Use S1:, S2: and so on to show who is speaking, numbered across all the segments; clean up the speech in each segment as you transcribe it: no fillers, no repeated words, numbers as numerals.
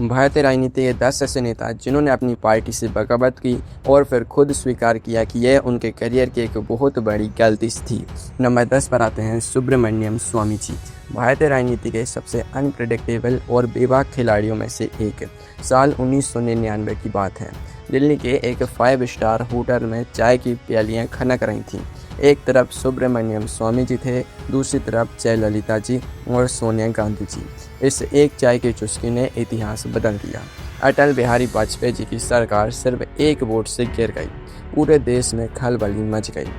S1: भारतीय राजनीति के 10 ऐसे नेता जिन्होंने अपनी पार्टी से बगावत की और फिर खुद स्वीकार किया कि यह उनके करियर की एक बहुत बड़ी गलती थी। नंबर 10 पर आते हैं सुब्रमण्यम स्वामी जी। भारतीय राजनीति के सबसे अनप्रेडिक्टेबल और बेबाक खिलाड़ियों में से एक। साल 1999 की बात है। दिल्ली के एक 5 स्टार होटल में चाय की प्यालियाँ खनक रही थीं। एक तरफ सुब्रमण्यम स्वामी जी थे, दूसरी तरफ जयललिता जी और सोनिया गांधी जी। इस एक चाय की चुस्की ने इतिहास बदल दिया। अटल बिहारी वाजपेयी जी की सरकार सिर्फ एक वोट से गिर गई। पूरे देश में खलबली मच गई।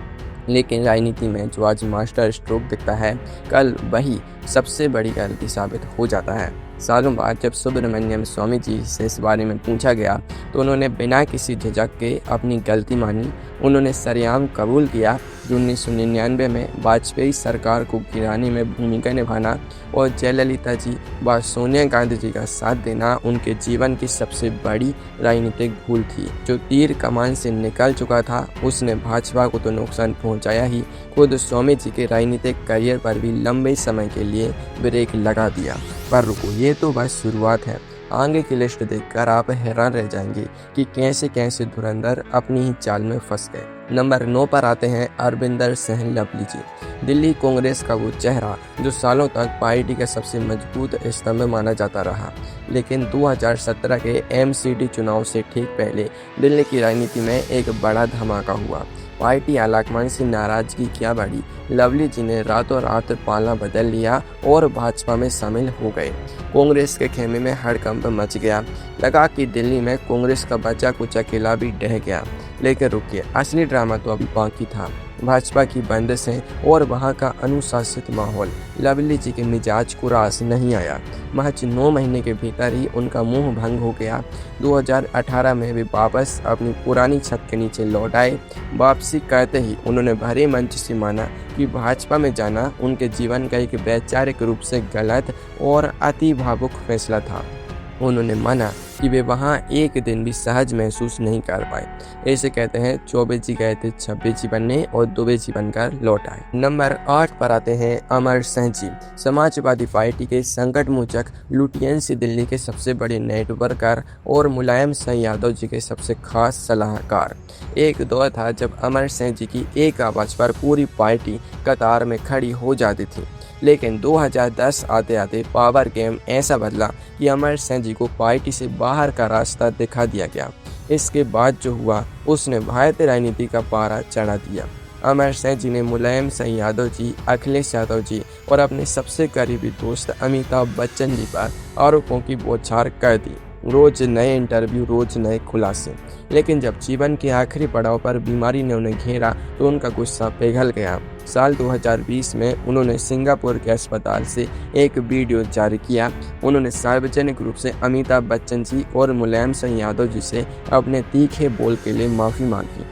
S1: लेकिन राजनीति में जो आज मास्टर स्ट्रोक दिखता है, कल वही सबसे बड़ी गलती साबित हो जाता है। सालों बाद जब सुब्रमण्यम स्वामी जी से इस बारे में पूछा गया तो उन्होंने बिना किसी झिझक के अपनी गलती मानी। उन्होंने सरेआम कबूल किया कि 1999 में वाजपेयी सरकार को गिराने में भूमिका निभाना और जयललिता जी व सोनिया गांधी जी का साथ देना उनके जीवन की सबसे बड़ी राजनीतिक भूल थी। जो तीर कमान से निकल चुका था उसने भाजपा को तो नुकसान पहुंचाया ही, खुद स्वामी जी के राजनीतिक करियर पर भी लंबे समय के लिए ब्रेक लगा दिया। पर रुको, ये तो बस शुरुआत है। आगे की लिस्ट देखकर आप हैरान रह जाएंगे कि कैसे कैसे धुरंधर अपनी ही चाल में फंस गए। नंबर 9 पर आते हैं अरविंदर सिंह लवली जी। दिल्ली कांग्रेस का वो चेहरा जो सालों तक पार्टी का सबसे मजबूत स्तंभ माना जाता रहा। लेकिन 2017 के एमसीडी चुनाव से ठीक पहले दिल्ली की राजनीति में एक बड़ा धमाका हुआ। पार्टी आलाकमान से नाराजगी क्या बढ़ी, लवली जी ने रातों रात पाला बदल लिया और भाजपा में शामिल हो गए। कांग्रेस के खेमे में हड़कंप मच गया। लगा कि दिल्ली में कांग्रेस का बचा कुचा किला भी ढह गया। लेकिन रुकिए, असली ड्रामा तो अभी बाकी था। भाजपा की बंदिशें और वहां का अनुशासित माहौल लवली जी के मिजाज को रास नहीं आया। महज 9 महीने के भीतर ही उनका मुंह भंग हो गया। 2018 में वे वापस अपनी पुरानी छत के नीचे लौट आए। वापसी करते ही उन्होंने भरे मंच से माना कि भाजपा में जाना उनके जीवन का एक वैचारिक रूप से गलत और अति भावुक फैसला था। उन्होंने माना कि वे वहां एक दिन भी सहज महसूस नहीं कर पाए। ऐसे कहते हैं 24 जी गए थे 26 जी बनने और 2 जी बनकर लौट आए। नंबर 8 पर आते हैं अमर सिंह जी। समाजवादी पार्टी के संकट मोचक लुटियन से दिल्ली के सबसे बड़े नेटवर्कर और मुलायम सिंह यादव जी के सबसे खास सलाहकार। एक दौर था जब अमर सिंह जी की एक आवाज़ पर पूरी पार्टी कतार में खड़ी हो जाती थी। लेकिन 2010 आते आते पावर गेम ऐसा बदला कि अमर सिंह जी को पार्टी से बाहर का रास्ता दिखा दिया गया। इसके बाद जो हुआ उसने भारतीय राजनीति का पारा चढ़ा दिया। अमर सिंह जी ने मुलायम सिंह यादव जी, अखिलेश यादव जी और अपने सबसे करीबी दोस्त अमिताभ बच्चन जी पर आरोपों की बौछार कर दी। रोज नए इंटरव्यू, रोज नए खुलासे। लेकिन जब जीवन के आखिरी पड़ाव पर बीमारी ने उन्हें घेरा तो उनका गुस्सा पिघल गया। साल 2020 में उन्होंने सिंगापुर के अस्पताल से एक वीडियो जारी किया। उन्होंने सार्वजनिक रूप से अमिताभ बच्चन जी और मुलायम सिंह यादव जी से अपने तीखे बोल के लिए माफ़ी मांगी।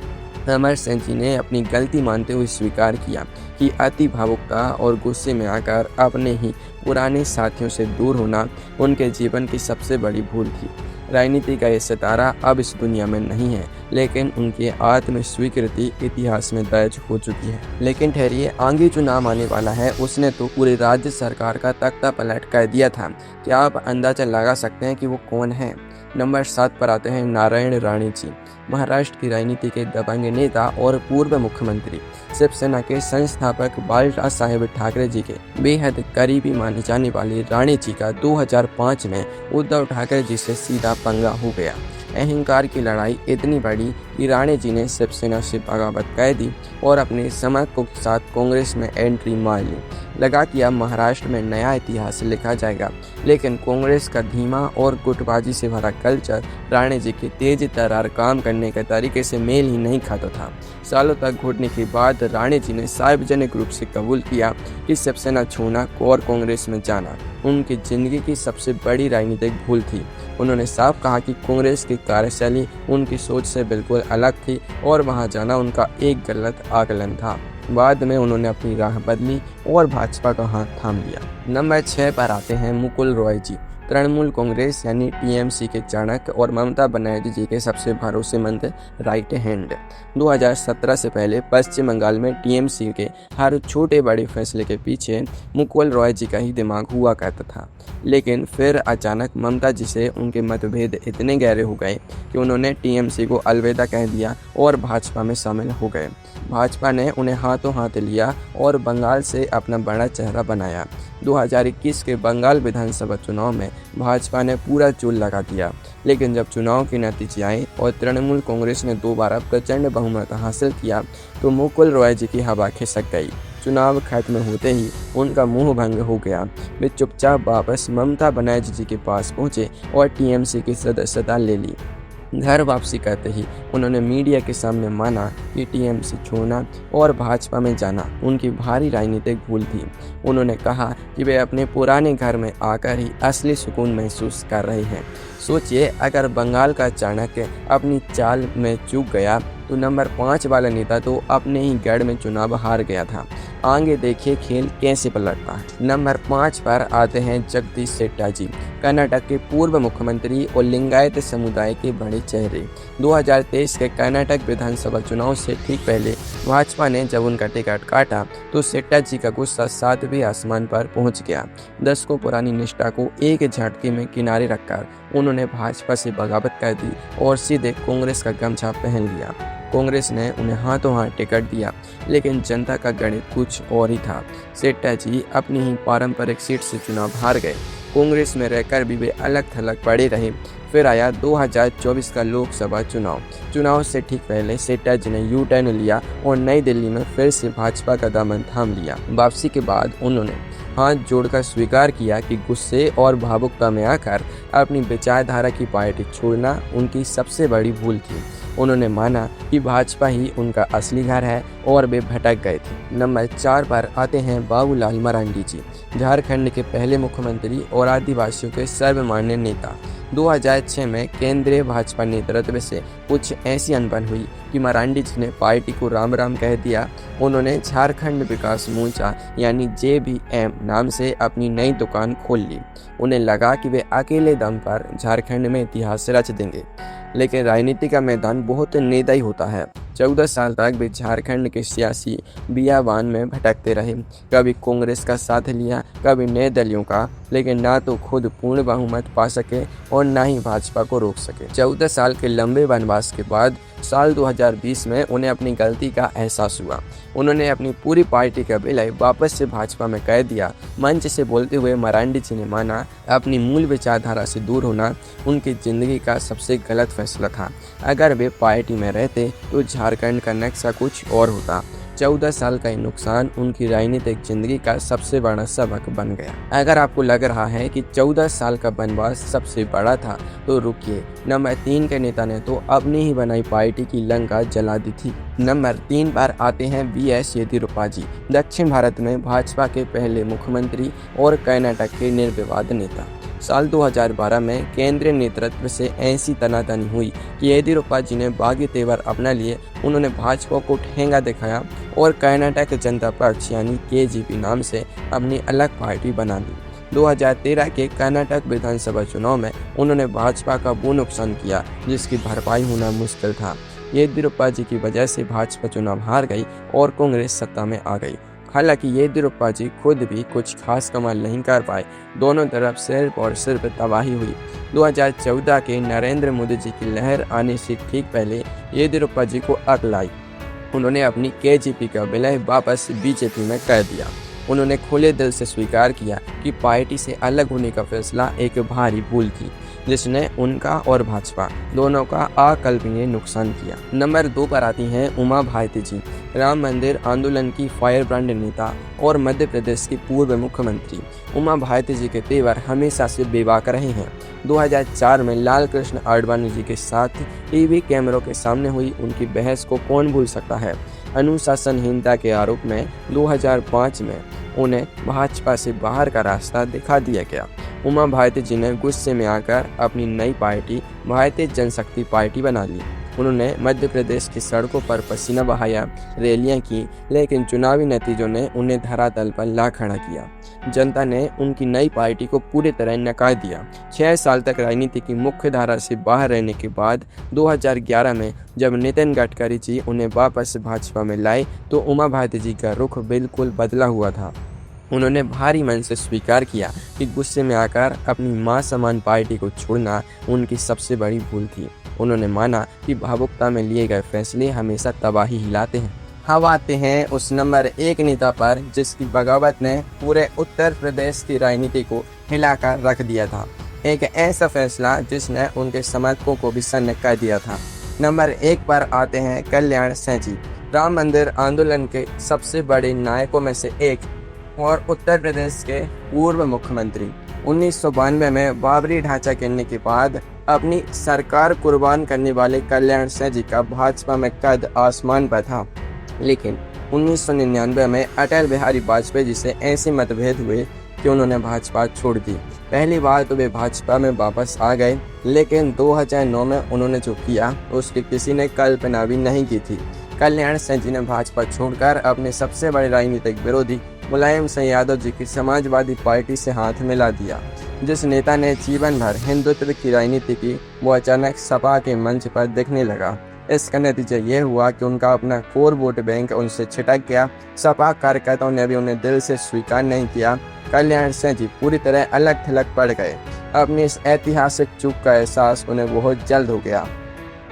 S1: अमर सिंह जी ने अपनी गलती मानते हुए स्वीकार किया कि अति भावुकता और गुस्से में आकर अपने ही पुराने साथियों से दूर होना उनके जीवन की सबसे बड़ी भूल थी। राजनीति का ये सितारा अब इस दुनिया में नहीं है, लेकिन उनकी आत्म स्वीकृति इतिहास में दर्ज हो चुकी है। लेकिन ठहरिए, आगे जो नाम आने वाला है उसने तो पूरी राज्य सरकार का तख्ता पलट कर दिया था। क्या आप अंदाजा लगा सकते हैं कि वो कौन है? नंबर 7 पर आते हैं नारायण राणे जी। महाराष्ट्र की राजनीति के दबंग नेता और पूर्व मुख्यमंत्री, शिवसेना के संस्थापक बाळासाहेब साहेब ठाकरे जी के बेहद करीबी माने जाने वाले राणे जी का 2005 में उद्धव ठाकरे जी से सीधा पंगा हो गया। अहंकार की लड़ाई इतनी बढ़ी कि राणे जी ने शिवसेना से बगावत कर दी और अपने समर्थकों के साथ कांग्रेस में एंट्री मार ली। लगा कि अब महाराष्ट्र में नया इतिहास लिखा जाएगा। लेकिन कांग्रेस का धीमा और गुटबाजी से भरा कल्चर राणे जी के तेज तर्रार काम करने के तरीके से मेल ही नहीं खाता था। सालों तक घुटने के बाद राणे जी ने सार्वजनिक रूप से कबूल किया कि शिवसेना छोड़ना और कांग्रेस में जाना उनकी जिंदगी की सबसे बड़ी राजनीतिक भूल थी। उन्होंने साफ कहा कि कांग्रेस की कार्यशैली उनकी सोच से बिल्कुल अलग थी और वहां जाना उनका एक गलत आकलन था। बाद में उन्होंने अपनी राह बदली और भाजपा का हाथ थाम लिया। नंबर 6 पर आते हैं मुकुल रॉय जी। तृणमूल कांग्रेस यानी टीएमसी के चाणक्य और ममता बनर्जी जी के सबसे भरोसेमंद राइट हैंड। 2017 से पहले पश्चिम बंगाल में टीएमसी के हर छोटे बड़े फैसले के पीछे मुकुल रॉय जी का ही दिमाग हुआ करता था, लेकिन फिर अचानक ममता जी से उनके मतभेद इतने गहरे हो गए कि उन्होंने टीएमसी को अलविदा कह दिया और भाजपा में शामिल हो गए। भाजपा ने उन्हें हाथों हाथ लिया और बंगाल से अपना बड़ा चेहरा बनाया। 2021 के बंगाल विधानसभा चुनाव में भाजपा ने पूरा जोर लगा दिया, लेकिन जब चुनाव के नतीजे आए और तृणमूल कांग्रेस ने दोबारा प्रचंड बहुमत हासिल किया तो मुकुल रॉय जी की हवा खिसक गई। चुनाव खत्म होते ही उनका मुंह भंग हो गया। वे चुपचाप वापस ममता बनर्जी जी के पास पहुंचे और टीएमसी की सदस्यता ले ली। घर वापसी करते ही उन्होंने मीडिया के सामने माना कि टीएमसी छोड़ना और भाजपा में जाना उनकी भारी राजनीतिक भूल थी। उन्होंने कहा कि वे अपने पुराने घर में आकर ही असली सुकून महसूस कर रहे हैं। सोचिए, अगर बंगाल का चाणक्य अपनी चाल में चूक गया तो नंबर 5 वाला नेता तो अपने ही गढ़ में चुनाव हार गया था। आगे देखिए खेल कैसे पलटता है। नंबर 5 पर आते हैं जगदीश शेट्टर जी, कर्नाटक के पूर्व मुख्यमंत्री और लिंगायत समुदाय के बड़े चेहरे। 2023 के कर्नाटक विधानसभा चुनाव से ठीक पहले भाजपा ने जब उनका टिकट काटा तो शेट्टर जी का गुस्सा 7वें आसमान पर पहुंच गया। दशकों पुरानी निष्ठा को एक झटके में किनारे रखकर उन्होंने भाजपा से बगावत कर दी और सीधे कांग्रेस का गमछा पहन लिया। कांग्रेस ने उन्हें हाथों हाथ टिकट दिया, लेकिन जनता का गणित कुछ और ही था। शेट्टर जी अपनी ही पारंपरिक सीट से चुनाव हार गए। कांग्रेस में रहकर भी वे अलग थलग पड़े रहे। फिर आया 2024 का लोकसभा चुनाव से ठीक पहले शेट्टर जी ने यू टर्न लिया और नई दिल्ली में फिर से भाजपा का दामन थाम लिया। वापसी के बाद उन्होंने हाथ जोड़कर स्वीकार किया कि गुस्से और भावुकता में आकर अपनी विचारधारा की पार्टी छोड़ना उनकी सबसे बड़ी भूल थी। उन्होंने माना कि भाजपा ही उनका असली घर है और वे भटक गए थे। नंबर 4 पर आते हैं बाबूलाल मरांडी जी, झारखंड के पहले मुख्यमंत्री और आदिवासियों के सर्वमान्य नेता। 2006 में केंद्रीय भाजपा नेतृत्व से कुछ ऐसी अनबन हुई कि मरांडी जी ने पार्टी को राम राम कह दिया। उन्होंने झारखंड विकास मोर्चा यानी JVM नाम से अपनी नई दुकान खोल ली। उन्हें लगा कि वे अकेले दम पर झारखंड में इतिहास रच देंगे, लेकिन राजनीति का मैदान बहुत निर्दयी होता है। 14 साल तक वे झारखंड के सियासी बियाबान में भटकते रहे। कभी कांग्रेस का साथ लिया, कभी निर्दलियों का, लेकिन ना तो खुद पूर्ण बहुमत पा सके और ना ही भाजपा को रोक सके। 14 साल के लंबे वनवास के बाद साल 2020 में उन्हें अपनी गलती का एहसास हुआ। उन्होंने अपनी पूरी पार्टी का विलय वापस से भाजपा में कर दिया। मंच से बोलते हुए मरांडी जी ने माना अपनी मूल विचारधारा से दूर होना उनकी जिंदगी का सबसे गलत फैसला था। अगर वे पार्टी में रहते तो झारखंड का नक्शा कुछ और होता। 14 साल का ये नुकसान उनकी राजनीतिक जिंदगी का सबसे बड़ा सबक बन गया। अगर आपको लग रहा है कि 14 साल का वनवास सबसे बड़ा था तो रुकिए, नंबर 3 के नेता ने तो अपनी ही बनाई पार्टी की लंका जला दी थी। नंबर 3 पर आते हैं VS येदियुरप्पा जी, दक्षिण भारत में भाजपा के पहले मुख्यमंत्री और कर्नाटक के निर्विवाद नेता। साल 2012 में केंद्रीय नेतृत्व से ऐसी तनातनी हुई कि येदियुरप्पा जी ने बागी तेवर अपना लिए। उन्होंने भाजपा को ठेंगा दिखाया और कर्नाटक जनता पक्ष यानी KJP नाम से अपनी अलग पार्टी बना ली। 2013 के कर्नाटक विधानसभा चुनाव में उन्होंने भाजपा का वो नुकसान किया जिसकी भरपाई होना मुश्किल था। येदियुरप्पा जी की वजह से भाजपा चुनाव हार गई और कांग्रेस सत्ता में आ गई। हालांकि येदियुरप्पा जी खुद भी कुछ खास कमाल नहीं कर पाए। दोनों तरफ सिर्फ और सिर्फ तबाही हुई। 2014 के नरेंद्र मोदी जी की लहर आने से ठीक पहले येदियुरप्पा जी को अकल आई। उन्होंने अपनी KJP का विलय वापस BJP में कर दिया। उन्होंने खुले दिल से स्वीकार किया कि पार्टी से अलग होने का फैसला एक भारी भूल थी, जिसने उनका और भाजपा दोनों का अकल्पनीय नुकसान किया। नंबर 2 पर आती हैं उमा भारती जी, राम मंदिर आंदोलन की फायरब्रांड नेता और मध्य प्रदेश की पूर्व मुख्यमंत्री। उमा भारती जी के तेवर हमेशा से बेबाक रहे हैं। 2004 में लाल कृष्ण आडवाणी जी के साथ टीवी कैमरों के सामने हुई उनकी बहस को कौन भूल सकता है। अनुशासनहीनता के आरोप में 2005 में उन्हें भाजपा से बाहर का रास्ता दिखा दिया गया। उमा भारती जी ने गुस्से में आकर अपनी नई पार्टी भारतीय जनशक्ति पार्टी बना ली। उन्होंने मध्य प्रदेश की सड़कों पर पसीना बहाया, रैलियां की, लेकिन चुनावी नतीजों ने उन्हें धरातल पर ला खड़ा किया। जनता ने उनकी नई पार्टी को पूरी तरह नकार दिया। 6 साल तक राजनीति की मुख्य धारा से बाहर रहने के बाद 2011 में जब नितिन गडकरी जी उन्हें वापस भाजपा में लाए तो उमा भारती जी का रुख बिल्कुल बदला हुआ था। उन्होंने भारी मन से स्वीकार किया कि गुस्से में आकर अपनी मां समान पार्टी को छोड़ना उनकी सबसे बड़ी भूल थी। उन्होंने माना कि भावुकता में लिए गए फैसले हमेशा तबाही हिलाते हैं। अब आते हैं उस नंबर 1 नेता पर जिसकी बगावत ने पूरे उत्तर प्रदेश की राजनीति को हिलाकर रख दिया था। एक ऐसा फैसला जिसने उनके समर्थकों को भी सन्न कर दिया था। नंबर 1 पर आते हैं कल्याण सिंह जी, राम मंदिर आंदोलन के सबसे बड़े नायकों में से एक और उत्तर प्रदेश के पूर्व मुख्यमंत्री। 1992 में बाबरी ढांचा गिरने के बाद अपनी सरकार कुर्बान करने वाले कल्याण सिंह जी का भाजपा में कद आसमान पर था, लेकिन 1999 में अटल बिहारी वाजपेयी जी से ऐसे मतभेद हुए कि उन्होंने भाजपा छोड़ दी। पहली बार तो वे भाजपा में वापस आ गए, लेकिन 2009 में उन्होंने जो किया उसकी किसी ने कल्पना भी नहीं की थी। कल्याण सिंह जी ने भाजपा छोड़कर अपने सबसे बड़े राजनीतिक विरोधी मुलायम सिंह यादव जी की समाजवादी पार्टी से हाथ मिला दिया। जिस नेता ने जीवन भर हिंदुत्व की राजनीति की, वो अचानक सपा के मंच पर दिखने लगा। इसका नतीजा ये हुआ कि उनका अपना कोर वोट बैंक उनसे छिटक गया। सपा कार्यकर्ताओं ने भी उन्हें दिल से स्वीकार नहीं किया। कल्याण सिंह जी पूरी तरह अलग थलग पड़ गए। अपनी इस ऐतिहासिक चूक का एहसास उन्हें बहुत जल्द हो गया।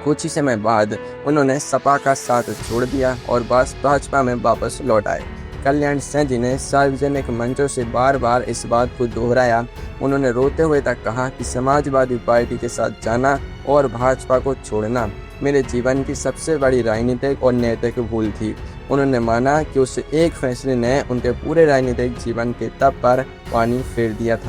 S1: कुछ ही समय बाद उन्होंने सपा का साथ छोड़ दिया और भाजपा में वापस लौट आए। कल्याण सिंह जी ने सार्वजनिक मंचों से बार बार इस बात को दोहराया। उन्होंने रोते हुए तक कहा कि समाजवादी पार्टी के साथ जाना और भाजपा को छोड़ना मेरे जीवन की सबसे बड़ी राजनीतिक और नैतिक भूल थी। उन्होंने माना कि उस एक फैसले ने उनके पूरे राजनीतिक जीवन के तब पर पानी फेर दिया था।